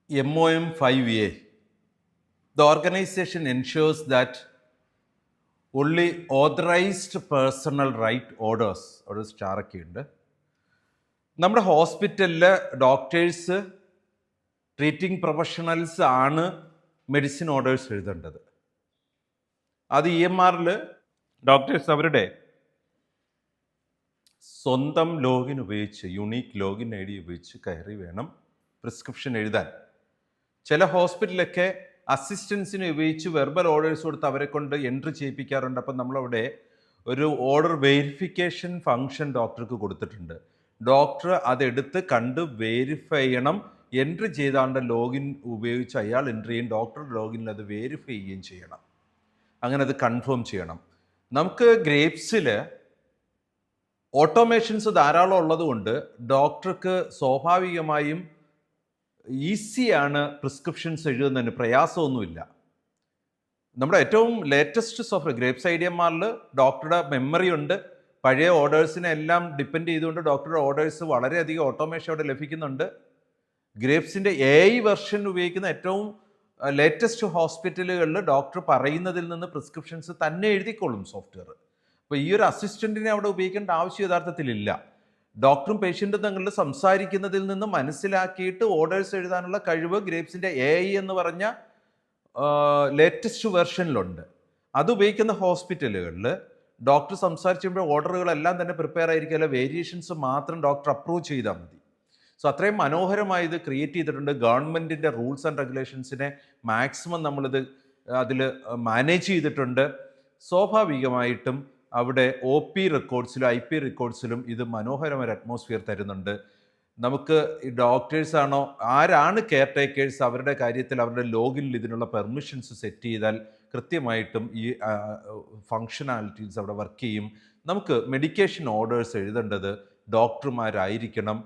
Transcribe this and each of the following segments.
MOM 5A. The organization ensures that only authorized personal right orders ഒരു സ്റ്റാറൊക്കെ ഉണ്ട്. നമ്മുടെ ഹോസ്പിറ്റലിൽ ഡോക്ടേഴ്സ്, ട്രീറ്റിംഗ് പ്രൊഫഷണൽസ് ആണ് മെഡിസിൻ ഓർഡേഴ്സ് എഴുതേണ്ടത്. അത് EMRൽ ഡോക്ടേഴ്സ് അവരുടെ സ്വന്തം ലോഗിൻ ഉപയോഗിച്ച്, യുണീക്ക് ലോഗിൻ ID ഉപയോഗിച്ച് കയറി വേണം പ്രിസ്ക്രിപ്ഷൻ എഴുതാൻ. ചില ഹോസ്പിറ്റലൊക്കെ അസിസ്റ്റൻസിനെ ഉപയോഗിച്ച് വെർബൽ ഓർഡേഴ്സ് കൊടുത്ത് അവരെ കൊണ്ട് എൻട്രി ചെയ്യിപ്പിക്കാറുണ്ട്. അപ്പം നമ്മളവിടെ ഒരു ഓർഡർ വെരിഫിക്കേഷൻ ഫങ്ഷൻ ഡോക്ടർക്ക് കൊടുത്തിട്ടുണ്ട്. ഡോക്ടർ അതെടുത്ത് കണ്ട് വെരിഫൈ ചെയ്യണം. എൻട്രി ചെയ്താണ്ട് ലോഗിൻ ഉപയോഗിച്ച് അയാൾ എൻട്രി ചെയ്യും, ഡോക്ടറുടെ ലോഗിനിൽ അത് വെരിഫൈ ചെയ്യുകയും ചെയ്യണം. അങ്ങനെ അത് കൺഫേം ചെയ്യണം. നമുക്ക് ഗ്രേപ്സിൽ ഓട്ടോമേഷൻസ് ധാരാളം ഉള്ളതുകൊണ്ട് ഡോക്ടർക്ക് സ്വാഭാവികമായും ഈസിയാണ് പ്രിസ്ക്രിപ്ഷൻസ് എഴുതുന്നതിന്, പ്രയാസമൊന്നുമില്ല. നമ്മുടെ ഏറ്റവും ലേറ്റസ്റ്റ് സോഫ്റ്റ്വെയർ ഗ്രേപ്സ് IDMRൽ ഡോക്ടറുടെ മെമ്മറി ഉണ്ട്. പഴയ ഓർഡേഴ്സിനെ എല്ലാം ഡിപ്പെൻഡ് ചെയ്തുകൊണ്ട് ഡോക്ടറുടെ ഓർഡേഴ്സ് വളരെയധികം ഓട്ടോമേഷൻ അവിടെ ലഭിക്കുന്നുണ്ട്. ഗ്രേപ്സിൻ്റെ AI വെർഷൻ ഉപയോഗിക്കുന്ന ഏറ്റവും ലേറ്റസ്റ്റ് ഹോസ്പിറ്റലുകളിൽ ഡോക്ടർ പറയുന്നതിൽ നിന്ന് പ്രിസ്ക്രിപ്ഷൻസ് തന്നെ എഴുതിക്കോളും സോഫ്റ്റ്വെയർ. അപ്പോൾ ഈ ഒരു അസിസ്റ്റൻറ്റിനെ അവിടെ ഉപയോഗിക്കേണ്ട ആവശ്യം യഥാർത്ഥത്തിലില്ല. ഡോക്ടറും പേഷ്യൻറ്റും തങ്ങളിൽ സംസാരിക്കുന്നതിൽ നിന്ന് മനസ്സിലാക്കിയിട്ട് ഓർഡേഴ്സ് എഴുതാനുള്ള കഴിവ് ഗ്രേപ്സിൻ്റെ AI എന്ന് പറഞ്ഞ ലേറ്റസ്റ്റ് വെർഷനിലുണ്ട്. അത് ഉപയോഗിക്കുന്ന ഹോസ്പിറ്റലുകളിൽ ഡോക്ടർ സംസാരിച്ചുമ്പോൾ ഓർഡറുകളെല്ലാം തന്നെ പ്രിപ്പയർ ആയിരിക്കില്ല, വേരിയേഷൻസ് മാത്രം ഡോക്ടർ അപ്രൂവ് ചെയ്താൽ മതി. സോ അത്രയും മനോഹരമായി ഇത് ക്രിയേറ്റ് ചെയ്തിട്ടുണ്ട്. ഗവൺമെൻറ്റിൻ്റെ റൂൾസ് ആൻഡ് റെഗുലേഷൻസിനെ മാക്സിമം നമ്മളിത് അതിൽ മാനേജ് ചെയ്തിട്ടുണ്ട്. സ്വാഭാവികമായിട്ടും അവിടെ OP റെക്കോർഡ്സിലും IP റെക്കോർഡ്സിലും ഇത് മനോഹരമായ അറ്റ്മോസ്ഫിയർ തരുന്നുണ്ട്. നമുക്ക് ഈ ഡോക്ടേഴ്സാണോ ആരാണ് കെയർ ടേക്കേഴ്സ്, അവരുടെ കാര്യത്തിൽ അവരുടെ ലോഗിനിൽ ഇതിനുള്ള പെർമിഷൻസ് സെറ്റ് ചെയ്താൽ കൃത്യമായിട്ടും ഈ ഫങ്ഷനാലിറ്റീസ് അവിടെ വർക്ക് ചെയ്യും. നമുക്ക് മെഡിക്കേഷൻ ഓർഡേഴ്സ് എഴുതേണ്ടത് ഡോക്ടർമാരായിരിക്കണം.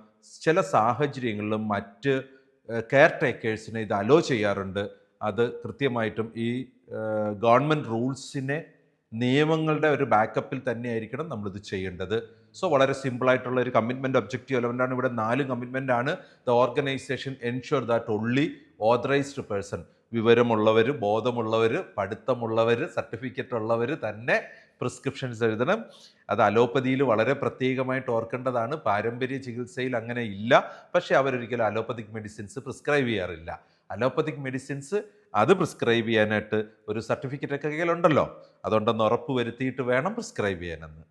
ചില സാഹചര്യങ്ങളിലും മറ്റ് കെയർ ടേക്കേഴ്സിനെ ഇത് അലോ ചെയ്യാറുണ്ട്. അത് കൃത്യമായിട്ടും ഈ ഗവൺമെൻറ് റൂൾസിനെ, നിയമങ്ങളുടെ ഒരു ബാക്കപ്പിൽ തന്നെയായിരിക്കണം നമ്മളിത് ചെയ്യേണ്ടത്. സോ വളരെ സിമ്പിളായിട്ടുള്ള ഒരു കമ്മിറ്റ്മെൻറ്റ് ഒബ്ജക്റ്റീവ് എലമെൻ്റാണ്. ഇവിടെ 4 കമ്മിറ്റ്മെൻ്റ് ആണ്. The organisation ensure that only authorised person, വിവരമുള്ളവർ, ബോധമുള്ളവർ, പഠിത്തമുള്ളവർ, സർട്ടിഫിക്കറ്റ് ഉള്ളവർ തന്നെ പ്രിസ്ക്രിപ്ഷൻസ് എഴുതണം. അത് അലോപ്പതിയിൽ വളരെ പ്രത്യേകമായിട്ട് ഓർക്കേണ്ടതാണ്. പാരമ്പര്യ ചികിത്സയിൽ അങ്ങനെ ഇല്ല. പക്ഷേ അവരൊരിക്കലും അലോപ്പതിക് മെഡിസിൻസ് പ്രിസ്ക്രൈബ് ചെയ്യാറില്ല. അലോപ്പതിക് മെഡിസിൻസ് അത് പ്രിസ്ക്രൈബ് ചെയ്യാനായിട്ട് ഒരു സർട്ടിഫിക്കറ്റ് ഒക്കെ കയ്യിലുണ്ടല്ലോ, അതുകൊണ്ടൊന്ന് ഉറപ്പ് വരുത്തിയിട്ട് വേണം പ്രിസ്ക്രൈബ് ചെയ്യാനെന്ന്.